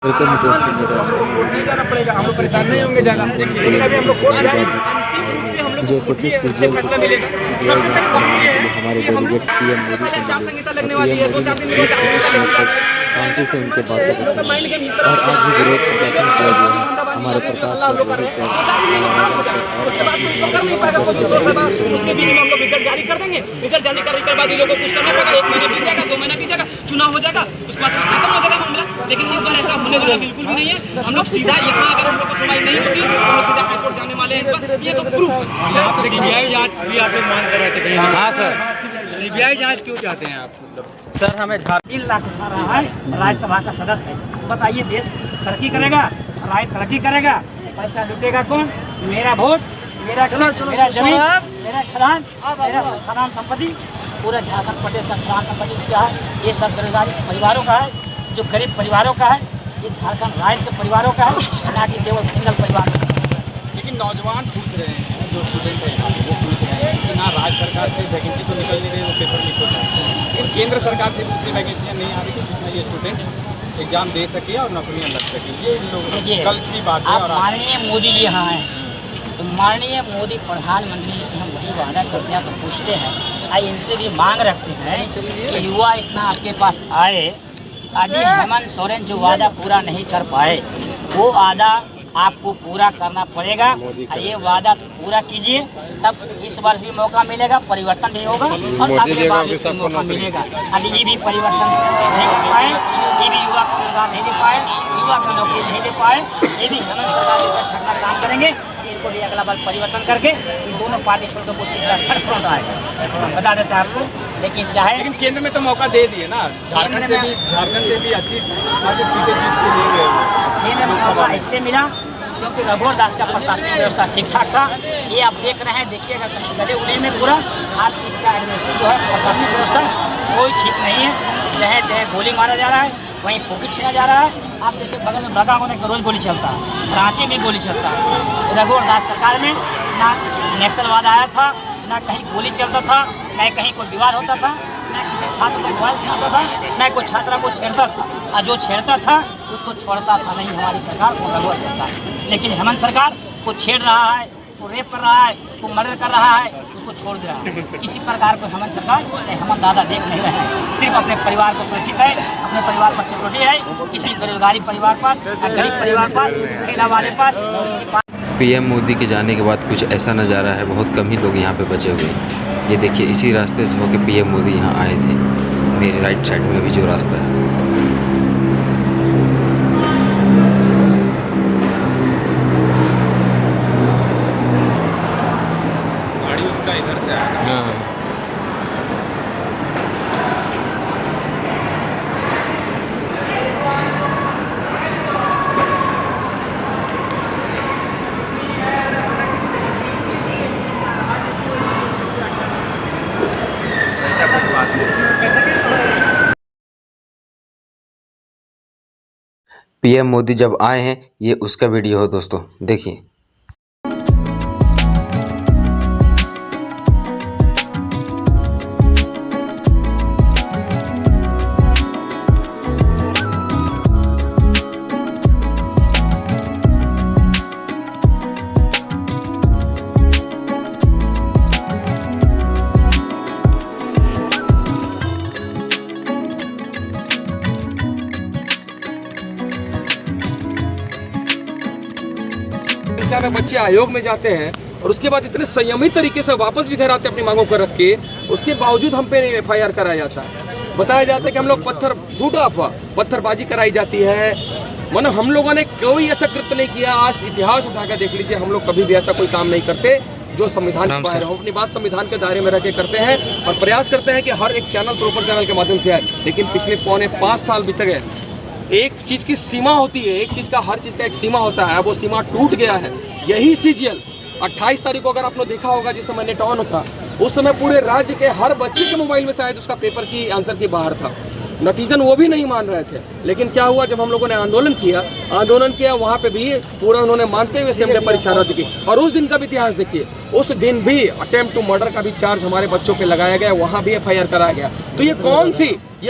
हम लोग कोर्ट नहीं जाना पड़ेगा, हम लोग परेशान नहीं होंगे ज़्यादा। लेकिन अभी हम लोग कोर्ट जाएंगे जो एसएससी सीजीएल हमारे डेलीगेट पीएम मोदी को मिले और पीएम मोदी ने शांति से उनके बातों को सुना और आज भी विरोध प्रदर्शन किया गया है। हमारे प्रकाश और रोहित उसके बीच में हम लोग रिजल्ट जारी कर देंगे। रिजल्ट जारी करने के बाद ये लोगों को कुछ करना पड़ेगा। 1 महीना बीत जाएगा, 2 महीना बीत जाएगा, चुनाव हो जाएगा, उसके बाद खत्म हो जाएगा मामला। लेकिन इस बार ऐसा होने वाला बिल्कुल भी नहीं है। हम लोग सीधा यहाँ अगर हम लोग को सुनवाई नहीं होगी तो हम लोग सीधा हाईकोर्ट जाने वाले हैं। ये तो प्रूफ है। सीबीआई जांच भी आप लोग मांग कर रहे थे। हाँ सर, सीबीआई जांच क्यों चाहते हैं आप? सर हमें 3 लाख उठा रहा है, राज्यसभा का सदस्य है। बताइए देश तरक्की करेगा, राज्य तरक्की करेगा, पैसा लुटेगा कौन? मेरा वोट, मेरा जमीन, मेरा खदान संपत्ति, पूरा झारखंड प्रदेश का खदान संपत्ति इसका है। ये सब बेरोजगारी परिवारों का है, जो गरीब परिवारों का है, ये झारखंड राज्य के परिवारों का है, ना कि केवल सिंगल परिवार का। लेकिन नौजवान पूछ रहे हैं, जो स्टूडेंट हैं वो पूछ रहे हैं कि ना राज्य सरकार से वैकेंसी तो निकल नहीं रही, वो पेपर लीक होता है, लेकिन केंद्र सरकार से वैकेंसियाँ नहीं आ रही थी जिसमें ये स्टूडेंट एग्जाम दे सके और नौकरियाँ लग सके। ये इन लोगों की कल की बात है। आप माननीय मोदी जी यहाँ हैं, तो माननीय मोदी प्रधानमंत्री जी से हम वही वादा करते हैं, तो पूछते हैं, आई इनसे भी मांग रखते हैं कि युवा इतना आपके पास आए, आज हेमंत सोरेन जो वादा पूरा नहीं कर पाए वो वादा आपको पूरा करना पड़ेगा। ये वादा पूरा कीजिए, तब इस वर्ष भी मौका मिलेगा, परिवर्तन भी होगा और अगले बार भी मौका मिलेगा। यदि ये भी परिवर्तन नहीं कर पाए, ये भी युवा को रोजगार नहीं दे पाए, युवा को नौकरी नहीं दे पाए, ये भी हेमंत सरकार जैसा ठंडा काम करेंगे, इनको भी अगला बार परिवर्तन करके ये दोनों पार्टी छोड़कर वो तीसरा थर्ड फ्रंट आएगा। हम बता देते हैं आपको। लेकिन केंद्र में तो मौका दे दिए ना, झारखंड से भी अच्छी सीटें जीत के ले गए। केंद्र में मौका इसलिए मिला क्योंकि रघुवर दास का प्रशासनिक व्यवस्था ठीक ठाक था। ये आप देख रहे हैं, देखिएगा गले उले में पूरा आप इसका एडमिनिस्ट्रेशन जो है प्रशासनिक व्यवस्था कोई ठीक नहीं है। चाहे चाहे गोली मारा जा रहा है, वहीं पॉकेट छीना जा रहा है। आप देखिए बगल में बगा होने का रोज गोली चलता है, रांची में गोली चलता है। रघुवर दास सरकार में ना नक्सलवाद आया था, ना कहीं गोली चलता था, न कहीं कोई विवाद होता था, न किसी छात्र को मोबाइल छीनता था, न कोई छात्रा को छेड़ता था, और जो छेड़ता था उसको छोड़ता था नहीं हमारी सरकार को, रघुवर सरकार। लेकिन हेमंत सरकार को छेड़ रहा है, को रेप कर रहा है, को मर्डर कर रहा है, उसको छोड़ दे रहा है। किसी प्रकार को हेमंत सरकार हेमंत दादा देख नहीं रहे हैं। सिर्फ अपने परिवार को सुरक्षित है, अपने परिवार पर सिक्योरिटी है, किसी बेरोजगारी परिवार पास, गरीब परिवार पास, ठेला वाले पास, किसी पीएम मोदी के जाने के बाद कुछ ऐसा नज़ारा है, बहुत कम ही लोग यहाँ पे बचे हुए हैं। ये देखिए, इसी रास्ते से होकर पीएम मोदी यहाँ आए थे। मेरे राइट साइड में अभी जो रास्ता है, गाड़ी उसका इधर से आया। पीएम मोदी जब आए हैं, ये उसका वीडियो हो दोस्तों, देखिए। में बच्चे आयोग में जाते हैं और उसके बाद इतने संयमित तरीके से वापस भी घर आते हैं अपनी मांगों को रख के, उसके बावजूद हम पे एफआईआर कराया जाता है। बताया जाता है कि हम लोग झूठा अफवाह पत्थरबाजी कराई जाती है। मतलब हम लोगों ने कोई ऐसा कृत्य नहीं किया। आज इतिहास उठा कर देख लीजिए, हम लोग कभी भी ऐसा कोई काम नहीं करते जो संविधान के बाहर हो। अपनी बात संविधान के दायरे में रह के करते हैं और प्रयास करते हैं कि हर एक चैनल प्रॉपर चैनल के माध्यम से आए। लेकिन पिछले 4.5 साल बीत गए। एक चीज़ की सीमा होती है, एक चीज़ का, हर चीज़ का एक सीमा होता है। वो सीमा टूट गया है। यही सीजीएल 28 तारीख को अगर आपने देखा होगा, जिस समय नेट ऑन था, उस समय पूरे राज्य के हर बच्चे के मोबाइल में शायद उसका पेपर की आंसर की बाहर था। नतीजन वो भी नहीं मान रहे थे। लेकिन क्या हुआ, जब हम लोगों ने आंदोलन किया वहाँ पे भी पूरा उन्होंने मानते हुए असेंबली परीक्षा रद्द की। और उस दिन का भी इतिहास देखिए, उस दिन भी अटेम्प्ट टू मर्डर का भी चार्ज हमारे बच्चों पे लगाया गया, वहाँ भी FIR कराया गया। तो ये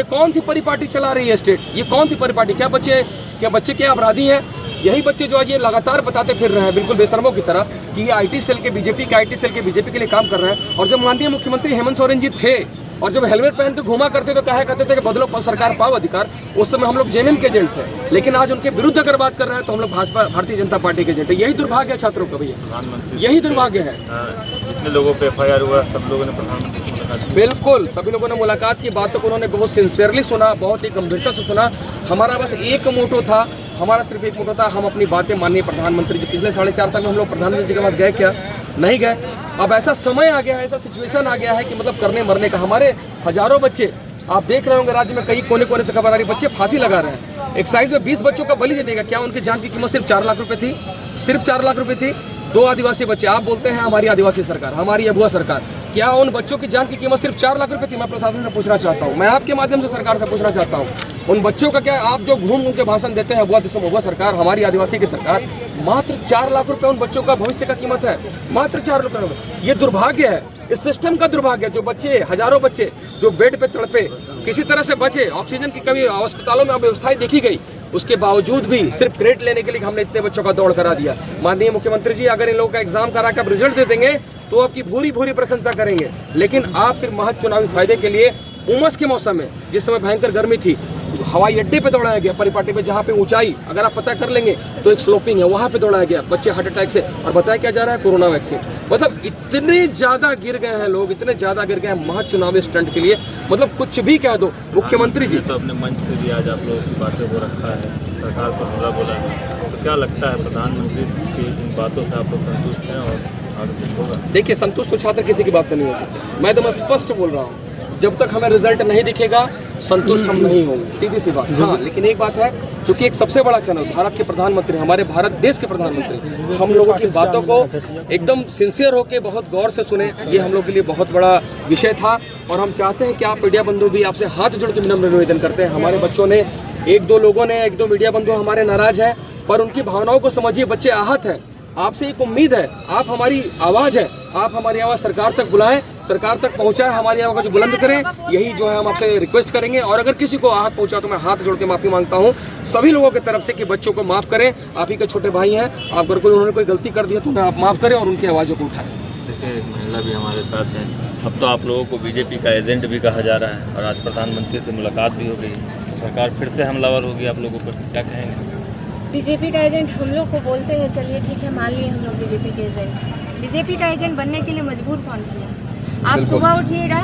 कौन सी परिपाटी चला रही है स्टेट? ये कौन सी परिपाटी? क्या बच्चे क्या अपराधी हैं? यही बच्चे जो आज ये लगातार बताते फिर रहे हैं बिल्कुल बेशर्मों की तरह कि ये IT सेल के बीजेपी के लिए काम कर रहे हैं। और जब माननीय मुख्यमंत्री हेमंत सोरेन जी थे और जब हेलमेट पहन के घुमा करते तो कहा करते थे कि बदलो सरकार पाओ अधिकार, उस समय हम लोग JNM के एजेंट थे। लेकिन आज उनके विरुद्ध अगर बात कर रहे हैं तो हम लोग भारतीय जनता पार्टी के एजेंट है। यही दुर्भाग्य है छात्रों का भैया, यही दुर्भाग्य है। जितने लोगों पे FIR हुआ सब लोगों ने प्रधानमंत्री से मुलाकात, बिल्कुल सभी लोगों ने मुलाकात की, बातों को उन्होंने बहुत सिंसियरली सुना, बहुत ही गंभीरता से सुना। हमारा बस एक मोटो था, सिर्फ एक मोटो था, हम अपनी बातें माननीय प्रधानमंत्री जी, पिछले 4.5 साल में हम लोग प्रधानमंत्री जी के पास गए क्या? नहीं गए। अब ऐसा समय आ गया है, ऐसा सिचुएशन आ गया है कि मतलब करने मरने का। हमारे हजारों बच्चे, आप देख रहे होंगे राज्य में कई कोने कोने से खबर आ रही, बच्चे फांसी लगा रहे हैं। एक्साइज में 20 बच्चों का बलि दे देगा। क्या उनकी जान की कीमत सिर्फ 4 लाख रुपए थी? सिर्फ 4 लाख रुपए थी। 2 आदिवासी बच्चे, आप बोलते हैं हमारी आदिवासी सरकार, हमारी अबुआ सरकार, क्या उन बच्चों की जान की कीमत सिर्फ 4 लाख रुपए थी? मैं प्रशासन से पूछना चाहता हूँ, मैं आपके माध्यम से सरकार से पूछना चाहता हूँ, उन बच्चों का क्या? आप जो घूम के भाषण देते हैं अबुआ सरकार, हमारी आदिवासी की सरकार, मात्र 4 लाख रुपए उन बच्चों का भविष्य का कीमत है, मात्र 4 लाख रुपए। ये दुर्भाग्य है, इस सिस्टम का दुर्भाग्य। जो बच्चे, हजारों बच्चे जो बेड पे तड़पे, किसी तरह से बचे, ऑक्सीजन की कमी अस्पतालों में अव्यवस्थाएं देखी गई, उसके बावजूद भी सिर्फ क्रेडिट लेने के लिए हमने इतने बच्चों का दौड़ करा दिया। माननीय मुख्यमंत्री जी, अगर इन लोगों का एग्जाम करा के आप रिजल्ट दे देंगे तो आपकी भूरी प्रशंसा करेंगे। लेकिन आप सिर्फ महज चुनावी फायदे के लिए उमस के मौसम में, जिस समय भयंकर गर्मी थी, हवाई अड्डे पे दौड़ाया गया परिपाटी पे, जहाँ पे ऊंचाई अगर आप पता कर लेंगे तो एक स्लोपिंग है, वहाँ पे दौड़ाया गया, बच्चे हार्ट अटैक से। और बताया क्या जा रहा है? Corona vaccine. मतलब इतने ज़्यादा गिर गए हैं लोग, इतने ज़्यादा गिर गए हैं महज चुनावी स्टंट के लिए। मतलब कुछ भी कह दो। मुख्यमंत्री जी तो अपने मंच से भी आज आप लोगों की बातें को रखा है, सरकार को हमला बोला है, तो क्या लगता है प्रधानमंत्री की इन बातों से आप लोग संतुष्ट हैं और आगे कुछ होगा? देखिए, संतुष्ट तो छात्र किसी की बात से नहीं हो सकते। मैं एकदम स्पष्ट बोल रहा हूँ, जब तक हमें रिजल्ट नहीं दिखेगा संतुष्ट हम नहीं होंगे, सीधी सी बात। हाँ, लेकिन एक बात है, चूंकि एक सबसे बड़ा चैनल, भारत के प्रधानमंत्री, हमारे भारत देश के प्रधानमंत्री, हम लोगों की बातों को एकदम सिंसियर होकर बहुत गौर से सुने, ये हम लोग के लिए बहुत बड़ा विषय था। और हम चाहते हैं कि आप मीडिया बंधु भी, आपसे हाथ जोड़ के विनम्र निवेदन करते हैं। हमारे बच्चों ने, एक दो मीडिया बंधु हमारे नाराज हैं, पर उनकी भावनाओं को समझिए, बच्चे आहत हैं। आपसे एक उम्मीद है, आप हमारी आवाज़ है, आप हमारी आवाज़ सरकार तक बुलाएं, सरकार तक पहुंचाएं, हमारी आवाज़ को बुलंद करें। यही जो है हम आपसे रिक्वेस्ट करेंगे। और अगर किसी को आहत पहुंचा तो मैं हाथ जोड़ के माफ़ी मांगता हूं सभी लोगों की तरफ से कि बच्चों को माफ़ करें। आप ही के छोटे भाई हैं, आप अगर उन्होंने कोई गलती कर दी है तो उन्हें आप माफ़ करें और उनकी आवाज़ों को उठाएं। देखिए, एक महिला भी हमारे साथ है। अब तो आप लोगों को बीजेपी का एजेंट भी कहा जा रहा है और आज प्रधानमंत्री से मुलाकात भी हो गई, सरकार फिर से हमलावर होगी आप लोगों पर, क्या कहेंगे? बीजेपी का एजेंट हम लोग को बोलते हैं, चलिए ठीक है, मान लिए हम लोग बीजेपी के एजेंट। बीजेपी का एजेंट बनने के लिए मजबूर कौन किया? आप सुबह उठिएगा,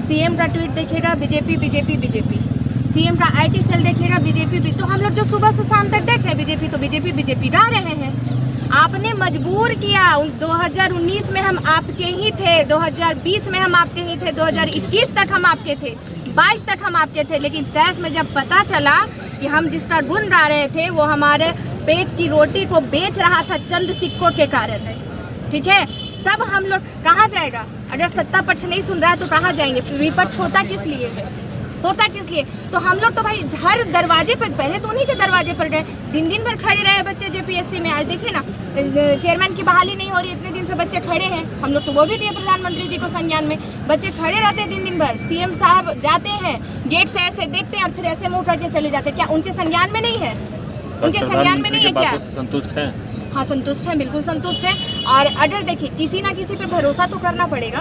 सीएम का ट्वीट देखिएगा, बीजेपी बीजेपी बीजेपी, सीएम का IT सेल देखिएगा, बीजेपी। तो हम लोग जो सुबह से शाम तक देख रहे हैं बीजेपी, तो बीजेपी गा रहे हैं। आपने मजबूर किया। 2019 में हम आपके ही थे, 2020 में हम आपके ही थे, 2021 तक हम आपके थे, 22 तक हम आपके थे। लेकिन 23 में जब पता चला कि हम जिसका ढूंढ रहे थे वो हमारे पेट की रोटी को बेच रहा था चंद सिक्कों के कारण, ठीक है, तब हम लोग कहाँ जाएगा? अगर सत्ता पक्ष नहीं सुन रहा है तो कहाँ जाएंगे? विपक्ष होता किस लिए है? होता किस लिए? तो हम लोग तो भाई हर दरवाजे पर, पहले तो उन्हीं के दरवाजे पर गए, दिन भर खड़े रहे बच्चे JPSC में। आज देखिए ना, चेयरमैन की बहाली नहीं हो रही, इतने दिन से बच्चे खड़े हैं। हम लोग तो वो भी दिए प्रधानमंत्री जी को संज्ञान में, बच्चे खड़े रहते हैं दिन भर। CM साहब जाते हैं, गेट से ऐसे देखते हैं और फिर ऐसे मुँह करके चले जाते हैं। क्या उनके संज्ञान में नहीं है? उनके संज्ञान में नहीं है क्या? संतुष्ट हैं? हाँ, संतुष्ट हैं, बिल्कुल संतुष्ट हैं। और अगर देखिए, किसी ना किसी पे भरोसा तो करना पड़ेगा।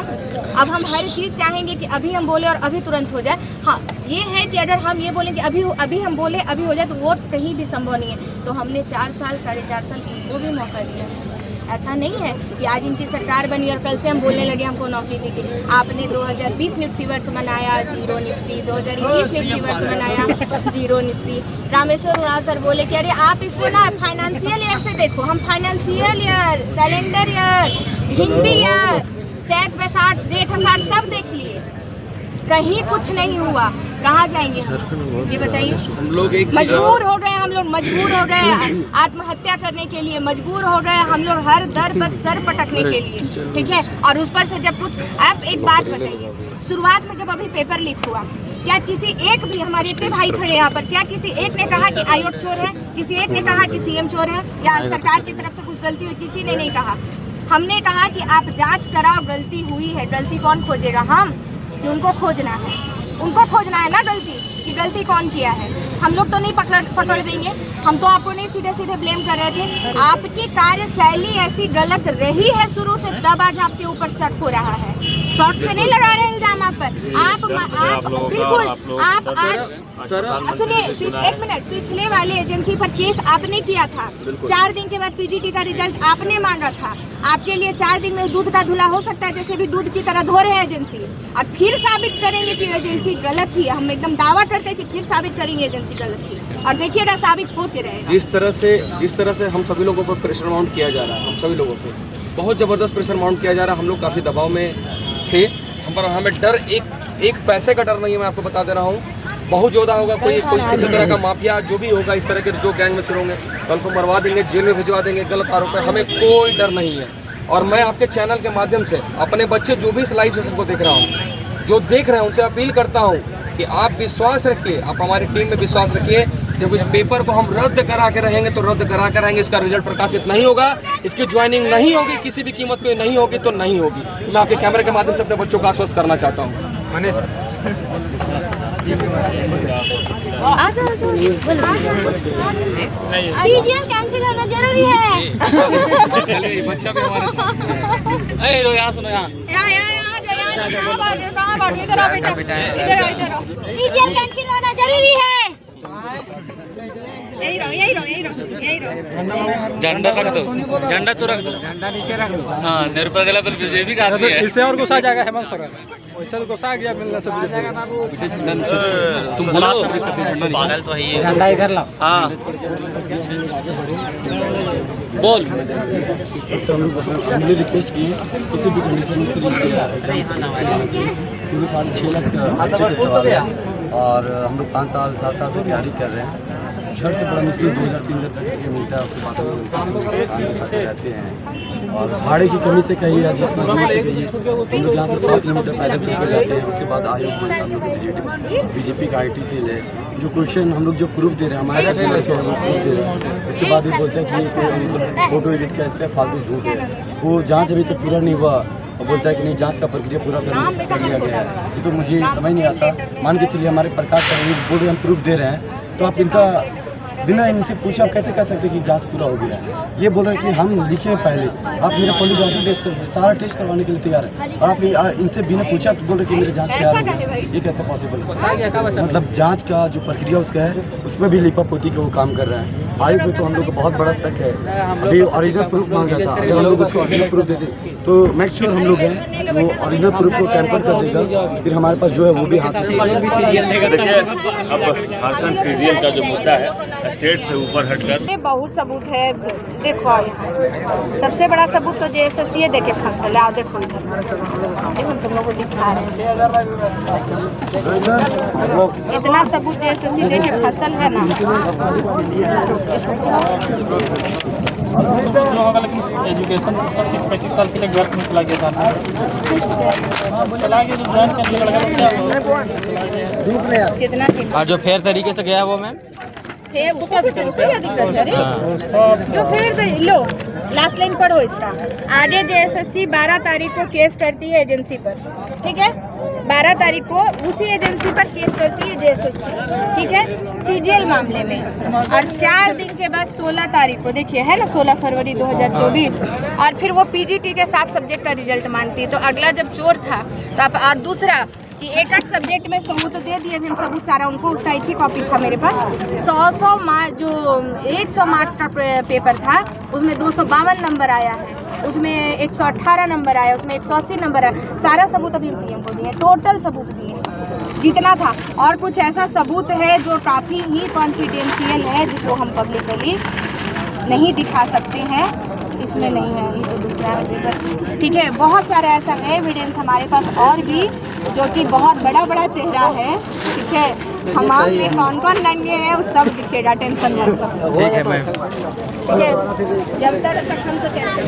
अब हम हर चीज़ चाहेंगे कि अभी हम बोले और अभी तुरंत हो जाए। हाँ, ये है कि अगर हम ये बोलें कि अभी हम बोले अभी हो जाए, तो वो कहीं भी संभव नहीं है। तो हमने 4 साल 4.5 साल इनको भी मौका दिया। ऐसा नहीं है कि आज इनकी सरकार बनी और कल से हम बोलने लगे हमको नौकरी दीजिए। आपने 2020 नियुक्ति वर्ष मनाया, 0 नियुक्ति, 2021 नियुक्ति वर्ष मनाया, 0 नियुक्ति। रामेश्वर उरांव सर बोले कि अरे आप इसको ना फाइनेंशियल ईयर से देखो। हम financial year, calendar year, Hindi year, चैत बैसाख जेठ आषाढ़ सब देख लिए, कहीं कुछ नहीं हुआ। कहाँ जाएंगे हम, ये बताइए? हम लोग मजबूर हो गए, हम लोग मजबूर हो गए आत्महत्या करने के लिए, मजबूर हो गए हम लोग हर दर पर सर पटकने के लिए, ठीक है। और उस पर से जब कुछ, आप एक बात बताइए, शुरुआत में जब अभी पेपर लीक हुआ, क्या किसी एक भी, हमारे इतने भाई खड़े यहाँ पर, क्या किसी एक ने कहा कि आयोग चोर है? किसी एक ने कहा कि सीएम चोर है या सरकार की तरफ से कुछ गलती हुई? किसी ने नहीं कहा। हमने कहा कि आप जांच कराओ, गलती हुई है। गलती कौन खोजेगा? हम, कि उनको खोजना है? उनको खोजना है ना गलती, कि गलती कौन किया है। हम लोग तो नहीं पकड़ देंगे। हम तो आपको नहीं सीधे सीधे ब्लेम कर रहे थे। आपकी कार्यशैली ऐसी गलत रही है शुरू से, तब आज आपके ऊपर शक हो रहा है। शॉर्ट से नहीं लगा रहे इल्जाम आप पर। आप बिल्कुल, आप आज सुनिए, एक मिनट, पिछले वाले एजेंसी पर केस आपने किया था। 4 दिन के बाद पीजीटी का रिजल्ट आपने मांगा था। आपके लिए 4 दिन में दूध का धुला हो सकता है, जैसे भी दूध की तरह धो रहे हैं एजेंसी, और फिर साबित करेंगे कि एजेंसी गलत थी। हम एकदम दावा करते हैं कि फिर साबित करेंगे एजेंसी गलत थी, और देखिएगा साबित हो के रहेगा। जिस तरह से हम सभी लोगों पर प्रेशर माउंट किया जा रहा है, हम सभी लोगों पे बहुत ज़बरदस्त प्रेशर माउंट किया जा रहा है। हम लोग काफ़ी दबाव में थे। हमें डर एक पैसे का डर नहीं है। मैं आपको बता दे रहा हूँ, बहुत ज़्यादा होगा। कोई किसी तरह का माफिया जो भी होगा, इस तरह के जो गैंग में से होंगे, कल को मरवा देंगे, जेल में भिजवा देंगे, गलत आरोप है। हमें कोई डर नहीं है। और मैं आपके चैनल के माध्यम से अपने बच्चे जो भी इस लाइव सेशन को देख रहा हूँ, जो देख रहे हैं, उनसे अपील करता हूँ कि आप विश्वास रखिए, आप हमारी टीम में विश्वास रखिए। जब इस पेपर को हम रद्द करा के रहेंगे तो रद्द करा के रहेंगे। इसका रिजल्ट प्रकाशित नहीं होगा, इसकी ज्वाइनिंग नहीं होगी, किसी भी कीमत पे नहीं होगी तो नहीं होगी। मैं आपके कैमरे के माध्यम से अपने बच्चों को आश्वस्त करना चाहता हूँ। कैंसिल होना जरूरी है। बच्चा भी हमारे साथ। यहाँ सुनो, यहाँ इधर आओ बेटा, इधर आओ। कैंसिल होना जरूरी है। यही रहो। झंडा रख दो, झंडा तो रख दो, झंडा नीचे रख दो। हाँ, निरुपा पर बीजेपी का आदमी है। इससे और गुस्सा जाएगा हेमंत सोरेन, वैसे तो गुस्सा आ गया मिलने से। तुम बोलो, पागल तो है। झंडा इधर लाओ। हाँ बोल। तो हमने रिक्वेस्ट की किसी भी कंडीशन में क्योंकि 6.5 लाख बच्चे के सवाल है, और हम लोग 5 साल 7 साल से तैयारी कर रहे हैं। घर से बड़ा मुश्किल 2000-3000 करके मिलता है। उसके बाद हम लोग खाते रहते हैं, और भाड़े की कमी से कहिए या जिस मजबूरी से कहिए, हम लोग यहाँ से 100 किलोमीटर पैदल चल कर जाते हैं। उसके बाद आयोग बोलता है हम लोग बीजेपी का IT सेल है। जो क्वेश्चन हम लोग जो प्रूफ दे रहे हैं, हमारे साथ लड़के हैं, वो प्रूफ दे रहे हैं। उसके बाद ये बोलते हैं कि ये फोटो एडिट का इसका फालतू झूठ है। वो जाँच अभी तक पूरा नहीं हुआ, और बोलता है कि नहीं, जांच का प्रक्रिया पूरा कर लिया गया है। ये तो मुझे समझ नहीं आता। मान के चलिए हमारे प्रकाश का बोर्ड हम प्रूफ दे रहे हैं, तो आप इनका बिना इनसे पूछे आप कैसे कह सकते हैं कि जांच पूरा हो गया है? ये बोल रहे हैं कि हम लिखे हैं पहले, आप मेरा पॉलीग्राफी टेस्ट कर, सारा टेस्ट करवाने के लिए तैयार है, और आप इनसे बिना पूछे आप बोल रहे हैं कि मेरी जांच तैयार हो गया। ये कैसे पॉसिबल है? मतलब जांच का जो प्रक्रिया उसका है, उसमें भी लिपापोती का वो काम कर रहे हैं। आयोग में तो हम लोग को बहुत बड़ा शक है। अभी ओरिजिनल प्रूफ मांग रहा था, अगर हम लोग उसको ओरिजिनल प्रूफ देते तो मेक श्योर हम लोग हैं वो ओरिजिनल प्रूफ को टेम्पर कर देगा, फिर हमारे पास जो है वो भी हाथ से। देखिए, अब झारखंड सीजीएल का जो मुद्दा है, स्टेट से ऊपर हटकर बहुत सबूत है। देखो यहाँ सबसे बड़ा सबूत तो JSSC देके फसल है। देखो हम तुम लोगों को दिखा रहे हैं, इतना सबूत JSSC देके फसल है ना। एजुकेशन सिस्टम 30-35 साल के लिए व्यर्थ में चला गया था। चला गया जो ज्वाइन करके लड़का क्या कितना और जो फेयर तरीके से गया वो मैम, क्या दिक्कत है? जो फिर लो लास्ट लाइन पढ़ो इसका। आगे JSSC 12 तारीख को केस करती है एजेंसी पर, ठीक है? 12 तारीख को उसी एजेंसी पर केस करती है JSSC, ठीक है, CGL मामले में। और 4 दिन के बाद 16 तारीख को, देखिए है ना, 16 फरवरी 2024, और फिर वो PGT के 7 सब्जेक्ट का रिजल्ट मांगती है। तो अगला जब चोर था तो आप, और दूसरा कि एक सब्जेक्ट में सबूत दे दिए, फिर सबूत सारा उनको, उसका एक ही टॉपिक था मेरे पास। 100 मार्क्स जो 100 मार्क्स का पेपर था, उसमें 252 नंबर आया है, उसमें 118 नंबर आया, उसमें 180 नंबर आया। सारा सबूत अभी PM को दिए, टोटल सबूत दिए जितना था। और कुछ ऐसा सबूत है जो काफ़ी ही कॉन्फिडेंशियल है, जिसको हम पब्लिकली नहीं दिखा सकते हैं, इसमें नहीं है। ये तो दूसरा है पेपर, ठीक है। बहुत सारा ऐसा है एविडेंस हमारे पास और भी, जो कि बहुत बड़ा चेहरा है, ठीक है। हमारे में कौन लड़ने हैं उस सब दिखेगा, टेंशन मत लो, ठीक है मैम, ठीक है। जब तक हम तो कैसे